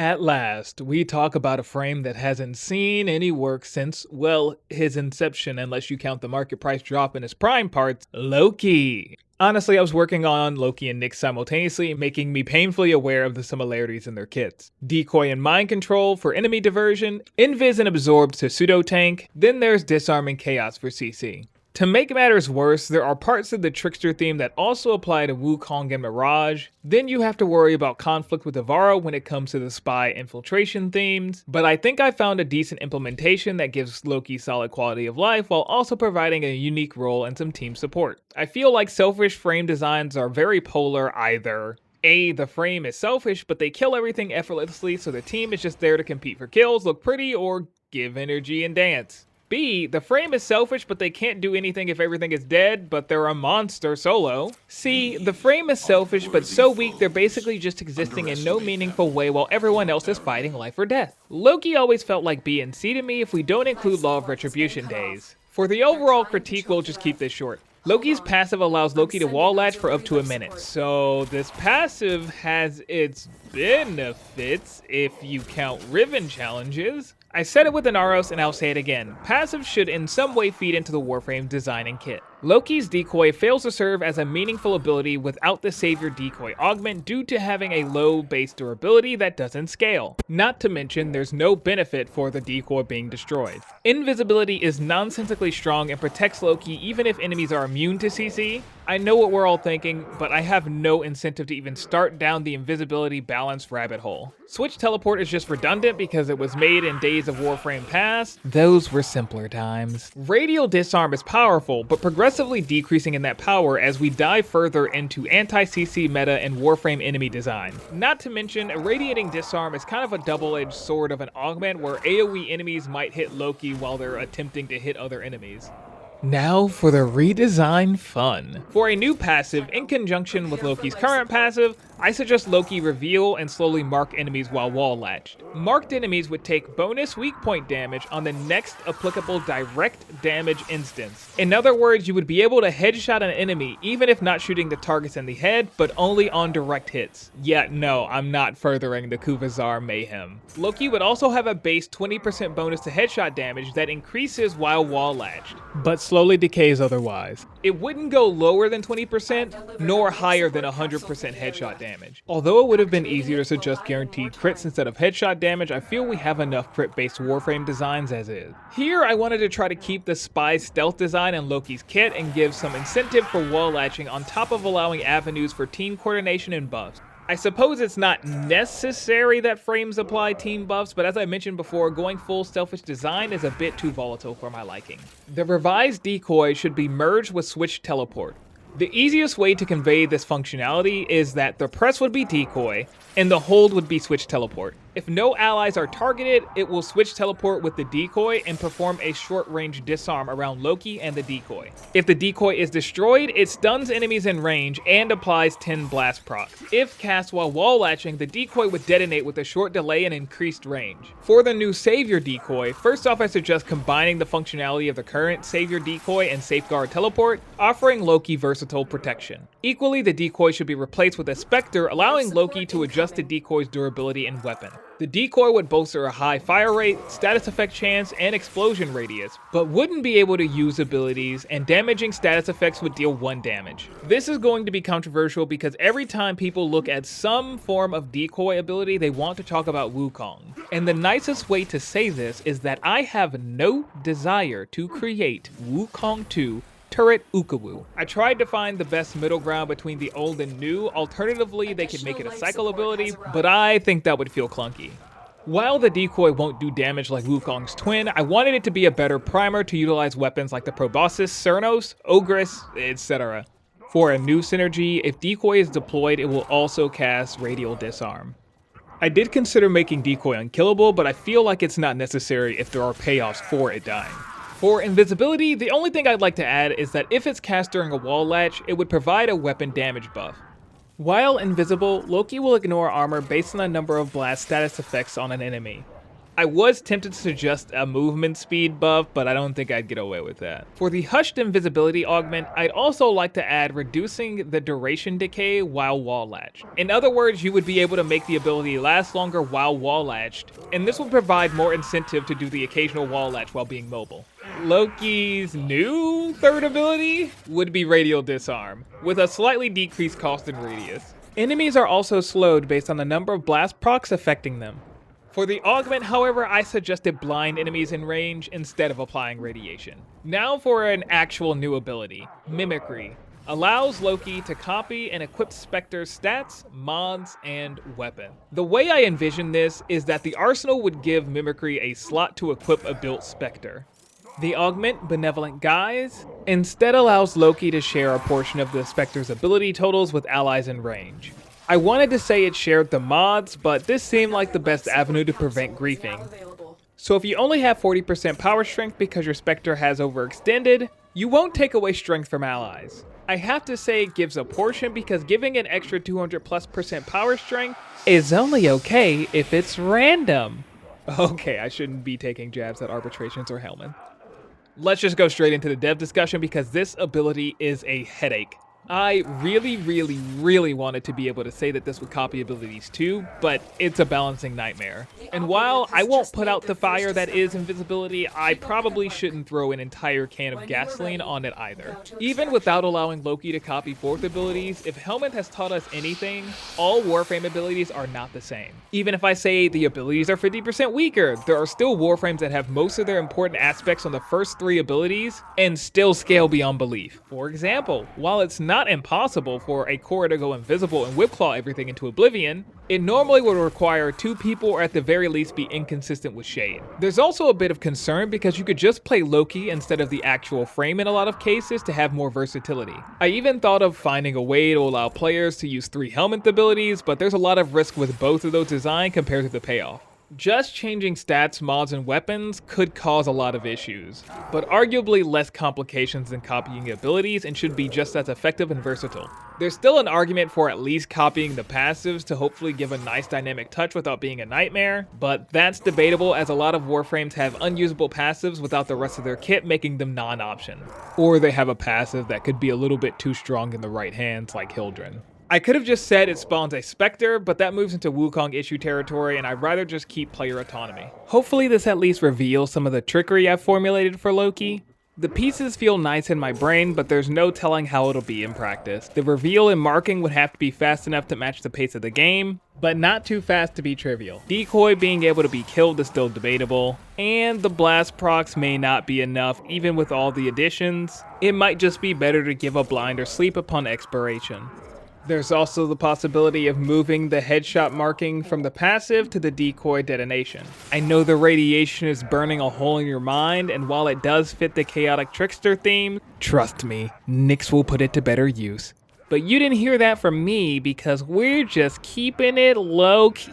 At last, we talk about a frame that hasn't seen any work since, well, his inception unless you count the market price drop in his prime parts, Loki. Honestly, I was working on Loki and Nyx simultaneously, making me painfully aware of the similarities in their kits. Decoy and mind control for enemy diversion, invis and absorb to pseudo-tank, then there's disarm and chaos for CC. To make matters worse, there are parts of the Trickster theme that also apply to Wukong and Mirage. Then you have to worry about conflict with Avara when it comes to the spy infiltration themes. But I think I found a decent implementation that gives Loki solid quality of life while also providing a unique role and some team support. I feel like selfish frame designs are very polar either. A, the frame is selfish, but they kill everything effortlessly, so the team is just there to compete for kills, look pretty, or give energy and dance. B, the frame is selfish, but they can't do anything if everything is dead, but they're a monster solo. C, the frame is selfish, but so weak they're basically just existing in no meaningful way while everyone else is fighting life or death. Loki always felt like B and C to me if we don't include Law of Retribution days. For the overall critique, we'll just keep this short. Loki's passive allows Loki to wall latch for up to a minute, so this passive has its benefits if you count Riven challenges. I said it with an Aros and I'll say it again. Passive should in some way feed into the Warframe design and kit. Loki's Decoy fails to serve as a meaningful ability without the Savior Decoy augment due to having a low base durability that doesn't scale. Not to mention there's no benefit for the Decoy being destroyed. Invisibility is nonsensically strong and protects Loki even if enemies are immune to CC. I know what we're all thinking, but I have no incentive to even start down the invisibility balance rabbit hole. Switch teleport is just redundant because it was made in days of Warframe past. Those were simpler times. Radial disarm is powerful, but progressively decreasing in that power as we dive further into anti-CC meta and Warframe enemy design. Not to mention, irradiating disarm is kind of a double-edged sword of an augment where AoE enemies might hit Loki while they're attempting to hit other enemies. Now for the redesign fun. For a new passive, in conjunction with Loki's current passive, I suggest Loki reveal and slowly mark enemies while wall latched. Marked enemies would take bonus weak point damage on the next applicable direct damage instance. In other words, you would be able to headshot an enemy even if not shooting the targets in the head, but only on direct hits. Yeah, no, I'm not furthering the Kuvazar mayhem. Loki would also have a base 20% bonus to headshot damage that increases while wall latched, but slowly decays otherwise. It wouldn't go lower than 20%, nor higher than 100% headshot damage. Although it would have been easier to suggest guaranteed crits instead of headshot damage, I feel we have enough crit-based Warframe designs as is. Here, I wanted to try to keep the spy stealth design in Loki's kit and give some incentive for wall latching on top of allowing avenues for team coordination and buffs. I suppose it's not necessary that frames apply team buffs, but as I mentioned before, going full selfish design is a bit too volatile for my liking. The revised Decoy should be merged with switch teleport. The easiest way to convey this functionality is that the press would be Decoy, and the hold would be switch teleport. If no allies are targeted, it will switch teleport with the Decoy and perform a short-range disarm around Loki and the Decoy. If the Decoy is destroyed, it stuns enemies in range and applies 10 blast proc. If cast while wall latching, the Decoy would detonate with a short delay and increased range. For the new Savior Decoy, first off I suggest combining the functionality of the current Savior Decoy and Safeguard Teleport, offering Loki versatile protection. Equally, the Decoy should be replaced with a Spectre, allowing Loki to adjust the Decoy's durability and weapon. The Decoy would bolster a high fire rate, status effect chance, and explosion radius, but wouldn't be able to use abilities, and damaging status effects would deal 1 damage. This is going to be controversial because every time people look at some form of Decoy ability, they want to talk about Wukong. And the nicest way to say this is that I have no desire to create Wukong 2 Turret Ukawu. I tried to find the best middle ground between the old and new. Alternatively, they could make it a cycle ability, but I think that would feel clunky. While the Decoy won't do damage like Wukong's twin, I wanted it to be a better primer to utilize weapons like the Proboscis, Cernos, Ogress, etc. For a new synergy, if Decoy is deployed, it will also cast Radial Disarm. I did consider making Decoy unkillable, but I feel like it's not necessary if there are payoffs for it dying. For invisibility, the only thing I'd like to add is that if it's cast during a wall latch, it would provide a weapon damage buff. While invisible, Loki will ignore armor based on the number of blast status effects on an enemy. I was tempted to suggest a movement speed buff, but I don't think I'd get away with that. For the hushed invisibility augment, I'd also like to add reducing the duration decay while wall latched. In other words, you would be able to make the ability last longer while wall latched, and this would provide more incentive to do the occasional wall latch while being mobile. Loki's new third ability would be Radial Disarm, with a slightly decreased cost and radius. Enemies are also slowed based on the number of blast procs affecting them. For the augment, however, I suggested blind enemies in range instead of applying radiation. Now for an actual new ability, Mimicry. Allows Loki to copy and equip Spectre's stats, mods, and weapon. The way I envision this is that the arsenal would give Mimicry a slot to equip a built Spectre. The augment, Benevolent Guise, instead allows Loki to share a portion of the Spectre's ability totals with allies in range. I wanted to say it shared the mods, but this seemed like the best avenue to prevent griefing. So if you only have 40% power strength because your Spectre has overextended, you won't take away strength from allies. I have to say it gives a portion because giving an extra 200+% power strength is only okay if it's random. Okay, I shouldn't be taking jabs at arbitrations or Hellman. Let's just go straight into the dev discussion because this ability is a headache. I really wanted to be able to say that this would copy abilities too, but it's a balancing nightmare. And while I won't put out the fire that is invisibility, I probably shouldn't throw an entire can of gasoline on it either. Even without allowing Loki to copy fourth abilities, if Helmet has taught us anything, all Warframe abilities are not the same. Even if I say the abilities are 50% weaker, there are still Warframes that have most of their important aspects on the first 3 abilities and still scale beyond belief. For example, while it's not impossible for a core to go invisible and whipclaw everything into oblivion, it normally would require 2 people or at the very least be inconsistent with shade. There's also a bit of concern because you could just play Loki instead of the actual frame in a lot of cases to have more versatility. I even thought of finding a way to allow players to use 3 helmet abilities, but there's a lot of risk with both of those designs compared to the payoff. Just changing stats, mods, and weapons could cause a lot of issues, but arguably less complications than copying abilities and should be just as effective and versatile. There's still an argument for at least copying the passives to hopefully give a nice dynamic touch without being a nightmare, but that's debatable as a lot of Warframes have unusable passives without the rest of their kit making them non-option. Or they have a passive that could be a little bit too strong in the right hands like Hildren. I could have just said it spawns a Spectre, but that moves into Wukong issue territory and I'd rather just keep player autonomy. Hopefully this at least reveals some of the trickery I've formulated for Loki. The pieces feel nice in my brain, but there's no telling how it'll be in practice. The reveal and marking would have to be fast enough to match the pace of the game, but not too fast to be trivial. Decoy being able to be killed is still debatable, and the blast procs may not be enough even with all the additions. It might just be better to give a blind or sleep upon expiration. There's also the possibility of moving the headshot marking from the passive to the decoy detonation. I know the radiation is burning a hole in your mind, and while it does fit the chaotic trickster theme, trust me, Nyx will put it to better use. But you didn't hear that from me because we're just keeping it low-key.